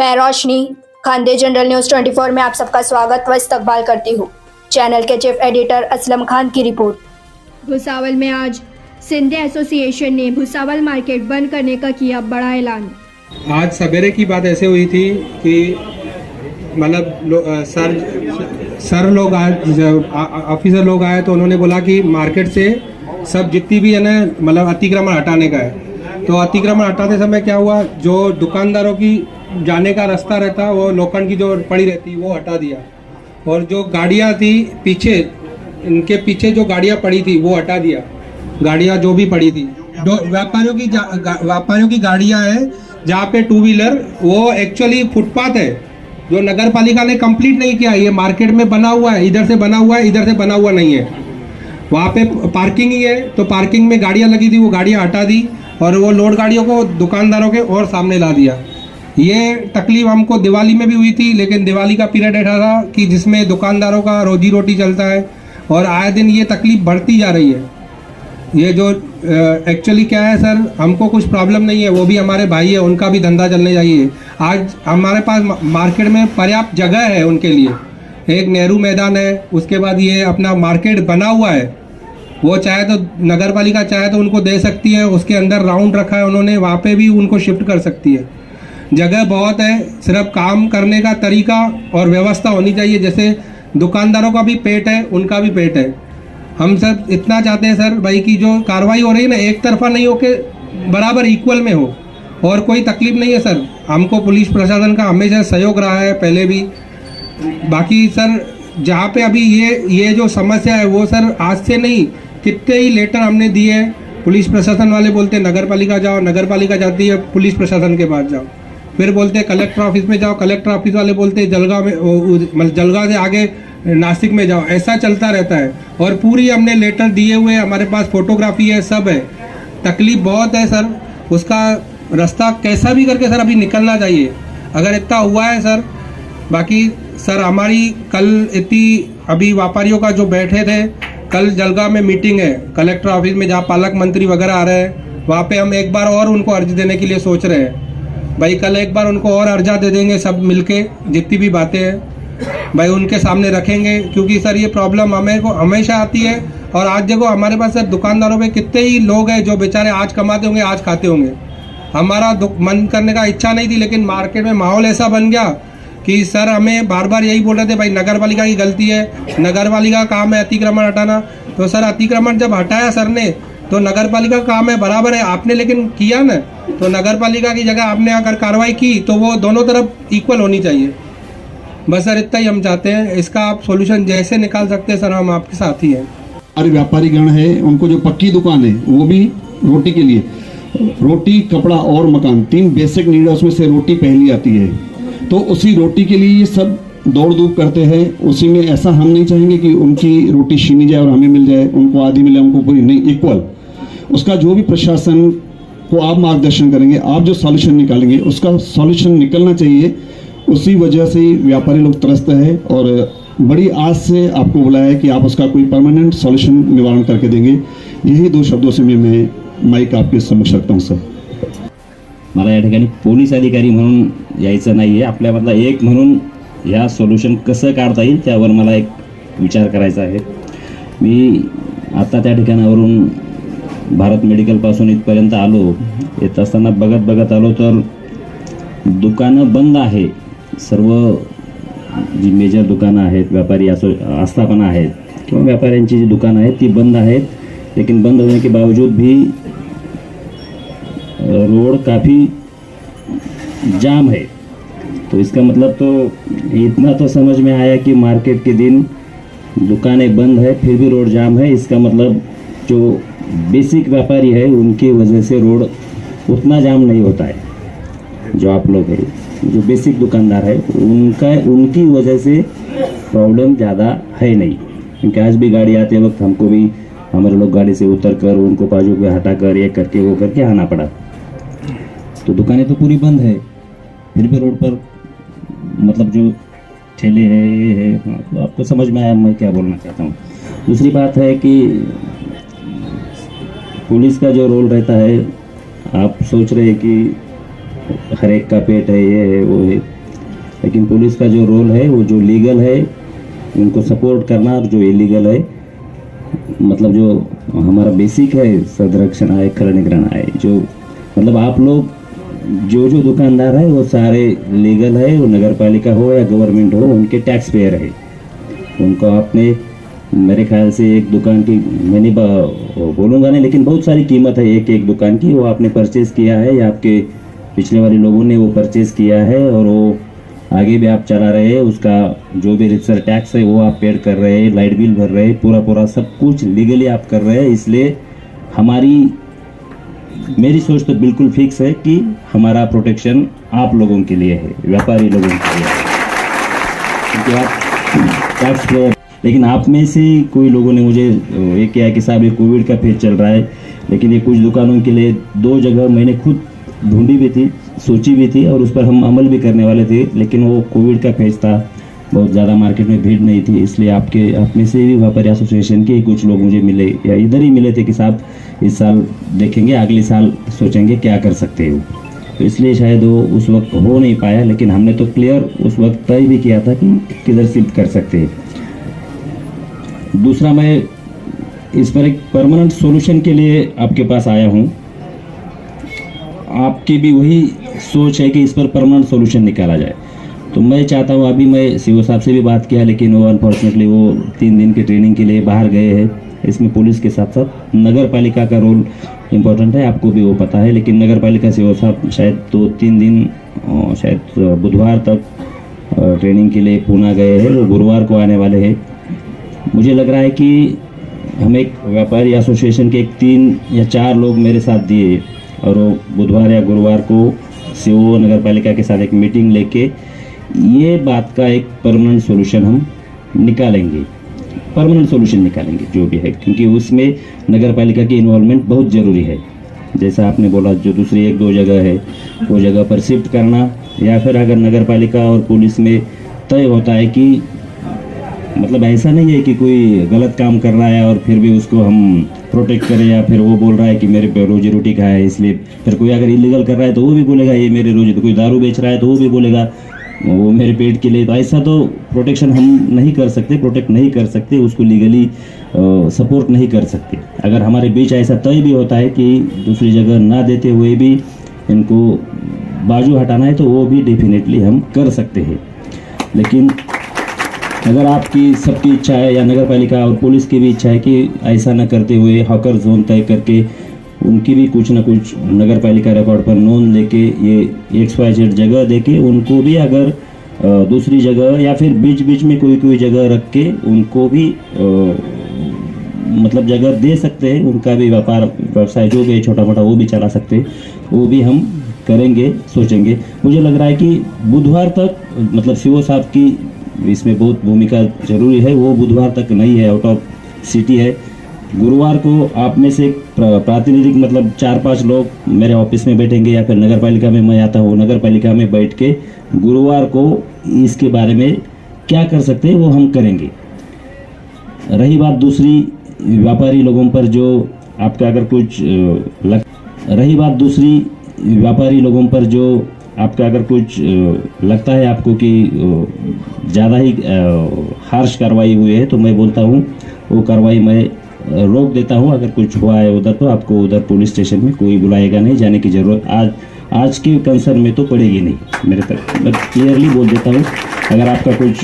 मैं रोशनी Khandesh general news 24 में आप सबका स्वागत व इस्तकबाल करती हूँ। चैनल के चीफ एडिटर असलम खान की रिपोर्ट। भुसावल में आज सिंधी एसोसिएशन ने भुसावल मार्केट बंद करने का किया बड़ा ऐलान। आज सवेरे की बात ऐसे हुई थी कि मतलब सर लोग आए, ऑफिसर लोग आए तो उन्होंने बोला कि मार्केट से सब जितनी भी है ना मतलब अतिक्रमण हटाने का है। तो अतिक्रमण हटाते समय क्या हुआ, जो दुकानदारों की जाने का रास्ता रहता वो लोखंड की जो पड़ी रहती वो हटा दिया, और जो गाड़ियाँ थी पीछे, इनके पीछे जो गाड़ियाँ पड़ी थी वो हटा दिया। गाड़ियाँ जो भी पड़ी थी व्यापारियों की गाड़ियाँ हैं, जहाँ पे टू व्हीलर वो एक्चुअली फुटपाथ है जो नगर पालिका ने कंप्लीट नहीं किया। ये मार्केट में बना हुआ है, इधर से बना हुआ है, इधर से बना हुआ नहीं है। वहाँ पे पार्किंग ही है, तो पार्किंग में गाड़ियाँ लगी थी वो गाड़ियाँ हटा दी और वो लोड गाड़ियों को दुकानदारों के और सामने ला दिया। ये तकलीफ हमको दिवाली में भी हुई थी, लेकिन दिवाली का पीरियड ऐसा था कि जिसमें दुकानदारों का रोजी रोटी चलता है और आए दिन ये तकलीफ बढ़ती जा रही है। ये जो एक्चुअली क्या है सर, हमको कुछ प्रॉब्लम नहीं है, वो भी हमारे भाई है, उनका भी धंधा चलने चाहिए। आज हमारे पास मार्केट में पर्याप्त जगह है उनके लिए, एक नेहरू मैदान है, उसके बाद ये अपना मार्केट बना हुआ है। वो चाहे तो नगर पालिका चाहे तो उनको दे सकती है, उसके अंदर राउंड रखा है उन्होंने, वहाँ पे भी उनको शिफ्ट कर सकती है। जगह बहुत है, सिर्फ काम करने का तरीका और व्यवस्था होनी चाहिए। जैसे दुकानदारों का भी पेट है, उनका भी पेट है। हम सब इतना चाहते हैं सर भाई की जो कार्रवाई हो रही है ना, एक तरफा नहीं हो के बराबर इक्वल में हो, और कोई तकलीफ नहीं है सर। हमको पुलिस प्रशासन का हमेशा सहयोग रहा है पहले भी। बाकी सर जहाँ पे अभी ये जो समस्या है वो सर आज से नहीं, कितने ही लेटर हमने दिए हैं। पुलिस प्रशासन वाले बोलते हैं नगर पालिका जाओ, नगर पालिका जाती है पुलिस प्रशासन के पास जाओ, फिर बोलते हैं कलेक्टर ऑफिस में जाओ, कलेक्टर ऑफिस वाले बोलते हैं जलगांव में, मतलब जलगांव से आगे नासिक में जाओ। ऐसा चलता रहता है और पूरी हमने लेटर दिए हुए, हमारे पास फोटोग्राफी है, सब है। तकलीफ बहुत है सर, उसका रास्ता कैसा भी करके सर अभी निकलना चाहिए, अगर इतना हुआ है सर। बाकी सर हमारी कल इतनी अभी व्यापारियों का जो बैठे थे, कल जलगांव में मीटिंग है कलेक्टर ऑफिस में, जहाँ पालक मंत्री वगैरह आ रहे हैं, वहाँ पे हम एक बार और उनको अर्जी देने के लिए सोच रहे हैं भाई। कल एक बार उनको और अर्जा दे देंगे, सब मिलके जितनी भी बातें हैं भाई उनके सामने रखेंगे, क्योंकि सर ये प्रॉब्लम हमें को हमेशा आती है। और आज देखो हमारे पास सर दुकानदारों पे कितने ही लोग हैं जो बेचारे आज कमाते होंगे, आज खाते होंगे। हमारा मन करने का इच्छा नहीं थी, लेकिन मार्केट में माहौल ऐसा बन गया कि सर हमें बार बार यही बोल रहे थे भाई नगर पालिका की गलती है, नगर पालिका का काम है अतिक्रमण हटाना। तो सर अतिक्रमण जब हटाया सर ने तो नगर पालिका का काम है, बराबर है, आपने लेकिन किया ना, तो नगर पालिका की जगह आपने अगर कार्रवाई की तो वो दोनों तरफ इक्वल होनी चाहिए। बस सर इतना ही हम चाहते हैं, इसका आप सॉल्यूशन जैसे निकाल सकते हैं सर, हम आपके साथ ही हैं। अरे व्यापारी गण है, उनको जो पक्की दुकान है वो भी रोटी के लिए, रोटी कपड़ा और मकान, 3 बेसिक नीड है, उसमें से रोटी पहली आती है। तो उसी रोटी के लिए ये सब दौड़ धूप करते हैं। उसी में ऐसा हम नहीं चाहेंगे कि उनकी रोटी छीनी जाए और हमें मिल जाए, उनको आधी मिले उनको पूरी नहीं, इक्वल। उसका जो भी प्रशासन को आप मार्गदर्शन करेंगे, आप जो सॉल्यूशन निकालेंगे उसका सॉल्यूशन निकलना चाहिए। उसी वजह से व्यापारी लोग त्रस्त है और बड़ी आस से आपको बुलाया है कि आप उसका कोई परमानेंट सॉल्यूशन निवारण करके देंगे। यही 2 शब्दों से मैं माइक आपके समक्ष रखता हूँ सर। मला या ठिकाणी पोलीस अधिकारी म्हणून यायचं नाही आहे, आपल्यामधला एक म्हणून या सोल्युशन कसं काढता येईल त्यावर मला एक विचार करायचा आहे। मी आता त्या ठिकाणावरून भारत मेडिकलपासून इथपर्यंत आलो, येत असताना बघत आलो तर दुकानं बंद आहे, सर्व जी मेजर दुकानं आहेत, व्यापारी आस्थापना आहेत किंवा व्यापाऱ्यांची जी दुकानं आहेत ती बंद आहेत। लेकिन बंद होने के बावजूद भी रोड काफ़ी जाम है। तो इसका मतलब तो इतना तो समझ में आया कि मार्केट के दिन दुकानें बंद है फिर भी रोड जाम है। इसका मतलब जो बेसिक व्यापारी है उनकी वजह से रोड उतना जाम नहीं होता है। जो आप लोग हैं, जो बेसिक दुकानदार है, उनकी वजह से प्रॉब्लम ज़्यादा है नहीं, क्योंकि आज भी गाड़ी आते वक्त हमको भी हमारे लोग गाड़ी से उतर कर उनको बाजू पे हटा कर ये करके वो करके आना पड़ा। तो दुकानें तो पूरी बंद है, फिर भी रोड पर मतलब जो ठेले हैं ये है, तो आपको समझ में आया मैं क्या बोलना चाहता हूँ। दूसरी बात है कि पुलिस का जो रोल रहता है, आप सोच रहे हैं कि हर एक का पेट है, ये है वो है, लेकिन पुलिस का जो रोल है वो जो लीगल है उनको सपोर्ट करना, और जो इलीगल है मतलब जो हमारा बेसिक है संरक्षण आय, खल निगरान आय, जो मतलब आप लोग जो दुकानदार है वो सारे लीगल है, वो नगर पालिका हो या गवर्नमेंट हो, उनके टैक्स पेयर है। उनको आपने मेरे ख्याल से एक दुकान की मैंने बोलूँगा नहीं, लेकिन बहुत सारी कीमत है एक दुकान की, वो आपने परचेज़ किया है या आपके पिछले वाले लोगों ने वो परचेज़ किया है और वो आगे भी आप चला रहे हैं, उसका जो भी रिक्सर टैक्स है वो आप पेड कर रहे हैं, लाइट बिल भर रहे हैं, पूरा सब कुछ लीगली आप कर रहे हैं। इसलिए मेरी सोच तो बिल्कुल फिक्स है कि हमारा प्रोटेक्शन आप लोगों के लिए है, व्यापारी लोगों के लिए है, क्योंकि आप टैक्स पेयर। लेकिन आप में से कोई लोगों ने मुझे ये किया कि साहब ये कोविड का फेज चल रहा है, लेकिन ये कुछ दुकानों के लिए 2 जगह मैंने खुद ढूंढी भी थी, सोची भी थी और उस पर हम अमल भी करने वाले थे, लेकिन वो कोविड का फेज था, बहुत ज़्यादा मार्केट में भीड़ नहीं थी, इसलिए आप में से भी व्यापारी एसोसिएशन के कुछ लोग मुझे मिले या इधर ही मिले थे कि साहब इस साल देखेंगे, अगले साल सोचेंगे क्या कर सकते हो। तो इसलिए शायद वो उस वक्त हो नहीं पाया, लेकिन हमने तो क्लियर उस वक्त तय भी किया था कि किधर शिफ्ट कर सकते हैं। दूसरा, मैं इस पर एक परमानेंट सॉल्यूशन के लिए आपके पास आया हूँ। आपकी भी वही सोच है कि इस पर परमानेंट सॉल्यूशन निकाला जाए, तो मैं चाहता हूँ, अभी मैं सीओ साहब से भी बात किया, लेकिन वो अनफॉर्चुनेटली वो 3 दिन की ट्रेनिंग के लिए बाहर गए हैं। इसमें पुलिस के साथ साथ नगर पालिका का रोल इम्पोर्टेंट है, आपको भी वो पता है, लेकिन नगर पालिका सीओ साहब शायद 2-3 दिन शायद बुधवार तक ट्रेनिंग के लिए पूना गए हैं, वो गुरुवार को आने वाले हैं। मुझे लग रहा है कि हम एक व्यापारी एसोसिएशन के 3 या 4 लोग मेरे साथ दिए और वो बुधवार या गुरुवार को सीओ नगर पालिका के साथ एक मीटिंग लेके ये बात का एक परमानेंट सॉल्यूशन हम निकालेंगे, जो भी है, क्योंकि उसमें नगर पालिका की इन्वॉल्वमेंट बहुत ज़रूरी है। जैसा आपने बोला, जो दूसरी 1-2 जगह है वो जगह पर शिफ्ट करना, या फिर अगर नगर पालिका और पुलिस में तय होता है कि मतलब ऐसा नहीं है कि कोई गलत काम कर रहा है और फिर भी उसको हम प्रोटेक्ट करें, या फिर वो बोल रहा है कि मेरे पे रोजी रोटी का है, इसलिए फिर कोई अगर इलीगल कर रहा है तो वो भी बोलेगा ये मेरे रोजी, तो कोई दारू बेच रहा है तो वो भी बोलेगा वो मेरे पेट के लिए। तो ऐसा तो प्रोटेक्ट नहीं कर सकते, उसको लीगली सपोर्ट नहीं कर सकते। अगर हमारे बीच ऐसा तय भी होता है कि दूसरी जगह ना देते हुए भी इनको बाजू हटाना है, तो वो भी डेफिनेटली हम कर सकते हैं। लेकिन अगर आपकी सबकी इच्छा है या नगर पालिका और पुलिस की भी इच्छा है कि ऐसा न करते हुए हॉकर जोन तय करके उनकी भी कुछ ना कुछ नगर पालिका रिकॉर्ड पर नोंद लेके ये XYZ जगह देके उनको भी अगर दूसरी जगह या फिर बीच में कोई जगह रख के उनको भी मतलब जगह दे सकते हैं, उनका भी व्यवसाय जो भी छोटा मोटा वो भी चला सकते हैं, वो भी हम करेंगे, सोचेंगे। मुझे लग रहा है कि बुधवार तक मतलब सीओ साहब की इसमें बहुत भूमिका जरूरी है, वो बुधवार तक नहीं है, आउट ऑफ सिटी है। गुरुवार को आप में से प्रातिनिधिक मतलब 4-5 लोग मेरे ऑफिस में बैठेंगे, या फिर नगर पालिका में मैं आता हूँ, नगर पालिका में बैठ के गुरुवार को इसके बारे में क्या कर सकते हैं वो हम करेंगे। रही बात दूसरी व्यापारी लोगों पर जो आपका अगर कुछ लगता है आपको कि ज़्यादा ही हार्श कार्रवाई हुई है, तो मैं बोलता हूँ वो कार्रवाई मैं रोक देता हूँ। अगर कुछ हुआ है उधर तो आपको उधर पुलिस स्टेशन में कोई बुलाएगा नहीं, जाने की ज़रूरत आज के कंसर्न में तो पड़ेगी नहीं। मेरे तक मैं क्लियरली बोल देता हूँ, अगर आपका कुछ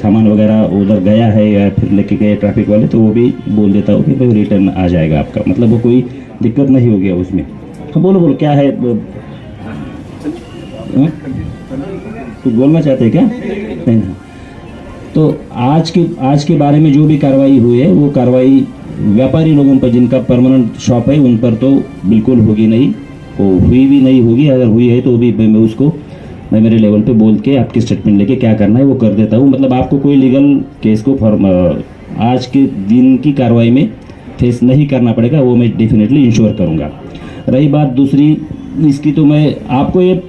सामान वगैरह उधर गया है या फिर लेके गए ट्रैफिक वाले, तो वो भी बोल देता हूँ कि भाई रिटर्न आ जाएगा आपका, मतलब वो कोई दिक्कत नहीं होगी उसमें। तो बोलो क्या है, कुछ बोलना चाहते हैं क्या? नहीं। तो आज के बारे में जो भी कार्रवाई हुई है वो कार्रवाई व्यापारी लोगों पर जिनका परमानेंट शॉप है उन पर तो बिल्कुल होगी नहीं, वो हुई भी नहीं होगी। अगर हुई है तो भी मैं मेरे लेवल पे बोल के आपकी स्टेटमेंट लेके क्या करना है वो कर देता हूँ। मतलब आपको कोई लीगल केस को आज के दिन की कार्रवाई में फेस नहीं करना पड़ेगा, वो मैं डेफिनेटली इंश्योर करूँगा। रही बात दूसरी इसकी, तो मैं आपको ये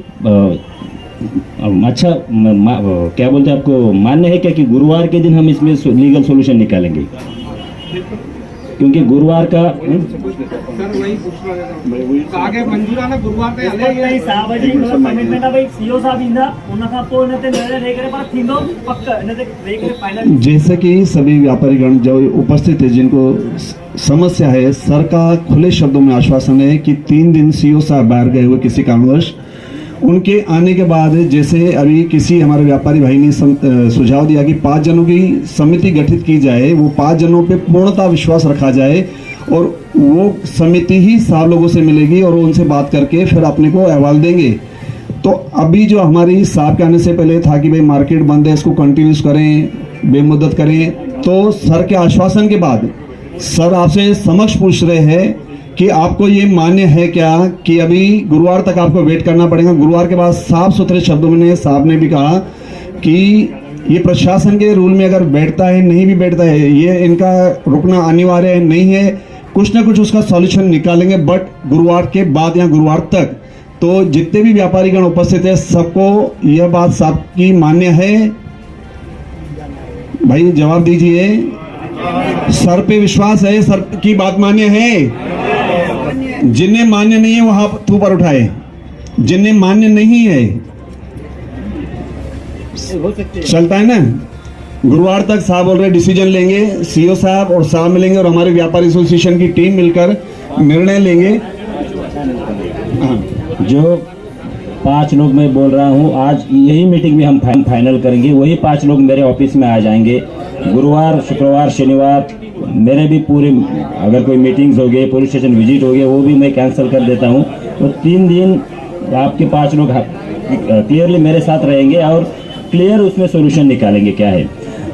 अच्छा क्या बोलते हैं, आपको मान्य है क्या कि गुरुवार के दिन हम इसमें लीगल सॉल्यूशन निकालेंगे? क्योंकि गुरुवार का सर वही पूछ रहा आगे मंजूरा ना गुरुवार ते हले नहीं साहब जी कमिटमेंट है भाई सीओ साहब इंदा उन खां पोइ हिन ते निर्णय ॾेई करे पर थींदो पक हिन ते ॾेई करे फाइनल। जैसे कि सभी व्यापारीगण जो उपस्थित है जिनको समस्या है, सर का खुले शब्दों में आश्वासन है कि 3 दिन सीओ साहब बाहर गए हुए किसी कारणवश, उनके आने के बाद जैसे अभी किसी हमारे व्यापारी भाई ने सुझाव दिया कि 5 जनों की समिति गठित की जाए, वो 5 जनों पे पूर्णतः विश्वास रखा जाए और वो समिति ही साहब लोगों से मिलेगी और उनसे बात करके फिर अपने को अहवाल देंगे। तो अभी जो हमारी साहब के आने से पहले था कि भाई मार्केट बंद है, इसको कंटिन्यूस करें, बेमुद्दत करें, तो सर के आश्वासन के बाद सर आपसे समक्ष पूछ रहे हैं कि आपको ये मान्य है क्या कि अभी गुरुवार तक आपको वेट करना पड़ेगा। गुरुवार के बाद साफ सुथरे शब्दों में साहब ने भी कहा कि ये प्रशासन के रूल में अगर बैठता है, नहीं भी बैठता है, ये इनका रुकना अनिवार्य नहीं है, कुछ ना कुछ उसका सॉल्यूशन निकालेंगे, बट गुरुवार के बाद या गुरुवार तक। तो जितने भी व्यापारीगण उपस्थित है सबको यह बात साहब की मान्य है। भाई जवाब दीजिए, सर पे विश्वास है, सर की बात मान्य है? जिन्हें मान्य नहीं है वो हाथ ऊपर उठाए, जिन्हें मान्य नहीं है चलता है ना। गुरुवार तक साहब बोल रहे डिसीजन लेंगे, सीओ साहब और साहब मिलेंगे और हमारे व्यापारी एसोसिएशन की टीम मिलकर निर्णय लेंगे। जो 5 लोग मैं बोल रहा हूँ, आज यही मीटिंग में हम फाइनल करेंगे। वही 5 लोग मेरे ऑफिस में आ जाएंगे। गुरुवार, शुक्रवार, शनिवार मेरे भी पूरे अगर कोई मीटिंग्स हो गए, पुलिस स्टेशन विजिट हो गए, वो भी मैं कैंसिल कर देता हूँ। तो 3 दिन आपके 5 लोग क्लियरली मेरे साथ रहेंगे और क्लियर उसमें सोल्यूशन निकालेंगे क्या है।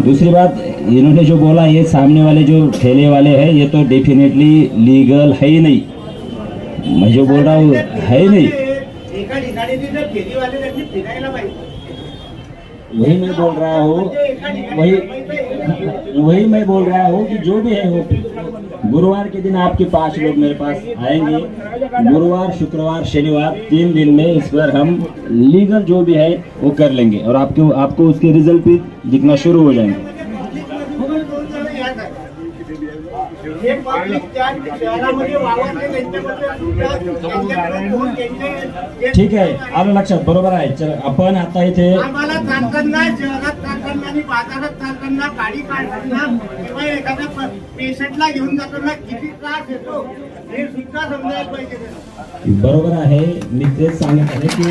दूसरी बात, इन्होंने जो बोला ये सामने वाले जो ठेले वाले हैं ये तो डेफिनेटली लीगल है ही नहीं। मैं जो बोल रहा हूँ है ही नहीं, वही मैं बोल रहा हूँ, वही मैं बोल रहा हूँ कि जो भी है वो गुरुवार के दिन आपके 5 लोग मेरे पास आएंगे। गुरुवार, शुक्रवार, शनिवार 3 दिन में इस पर हम लीगल जो भी है वो कर लेंगे और आपको उसके रिजल्ट भी दिखना शुरू हो जाएंगे। ठीक आहे, आलं लक्षात, बरोबर आहे। चल आपण आता इथे आम्हाला चालताना शहरात चालताना आणि बाजारात चालताना गाडी काढताना किंवा एखाद्या पेशंटला घेऊन जाताना किती त्रास येतो हे सुद्धा समजायला पाहिजे। बरोबर आहे, मी तेच सांगत आहे की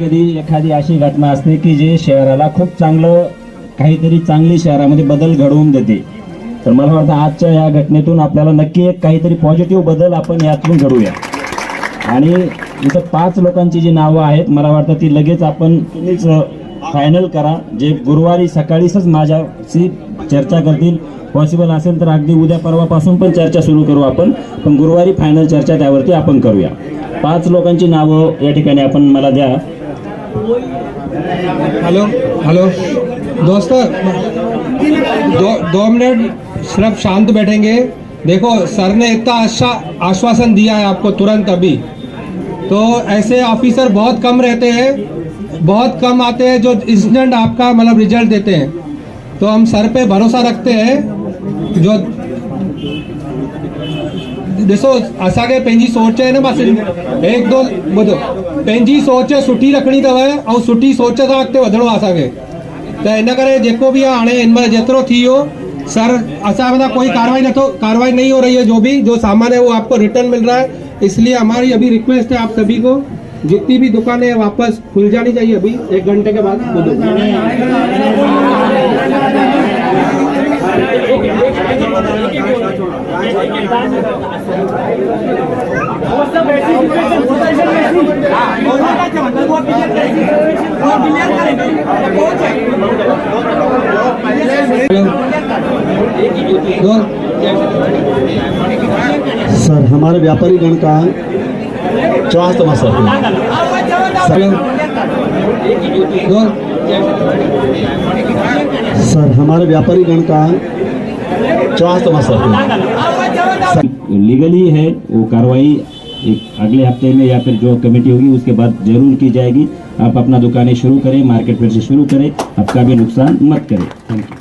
कधी एखादी अशी घटना असते की जे शहराला खूप चांगलं काहीतरी चांगली शहरामध्ये बदल घडवून देते। तर मला वाटतं आजच्या या घटनेतून आपल्याला नक्की एक काहीतरी पॉझिटिव्ह बदल आपण यातून घडवूया। आणि इथं 5 लोकांची जी नावं आहेत मला वाटतं ती लगेच आपण तुम्हीच फायनल करा, जे गुरुवारी सकाळीच माझ्याशी चर्चा करतील। पॉसिबल असेल तर अगदी उद्या परवापासून पण चर्चा सुरू करू आपण, पण गुरुवारी फायनल चर्चा त्यावरती आपण करूया। 5 लोकांची नावं या ठिकाणी आपण मला द्या। हेलो दोस्तों, 2 मिनट सिर्फ शांत बैठेंगे। देखो सर ने इतना अच्छा आश्वासन दिया है आपको तुरंत अभी, तो ऐसे ऑफिसर बहुत कम रहते हैं, बहुत कम आते हैं जो इंस्टेंट आपका मतलब रिजल्ट देते हैं। तो हम सर पे भरोसा रखते हैं। जो ॾिसो असांखे पंहिंजी सोच आहे न, बस 1-2 ॿुधो, पंहिंजी सोच सुठी रखणी अथव ऐं सुठी सोच सां अॻिते वधणो आहे असांखे। त इन करे जेको बि आहे हाणे हिन महिल जेतिरो थी वियो, सर असां मथां कोई कार्रवाई नहीं हो रही है, जो सामान है वो आपको रिटर्न मिल रहा है। इसलिए हमारी अभी रिक्वेस्ट है आप सभी को, जितनी भी दुकानें वापस खुल जानी चाहिए अभी 1 घंटे के बाद। सर हमारे व्यापारी गण का चौहान तमाशा सर हमारे व्यापारी गण का चौहान तमाशा लीगली है वो कार्रवाई एक अगले हफ्ते में या फिर जो कमेटी होगी उसके बाद जरूर की जाएगी। आप अपना दुकानें शुरू करें, मार्केट फिर से शुरू करें, आपका भी नुकसान मत करें। Thank you.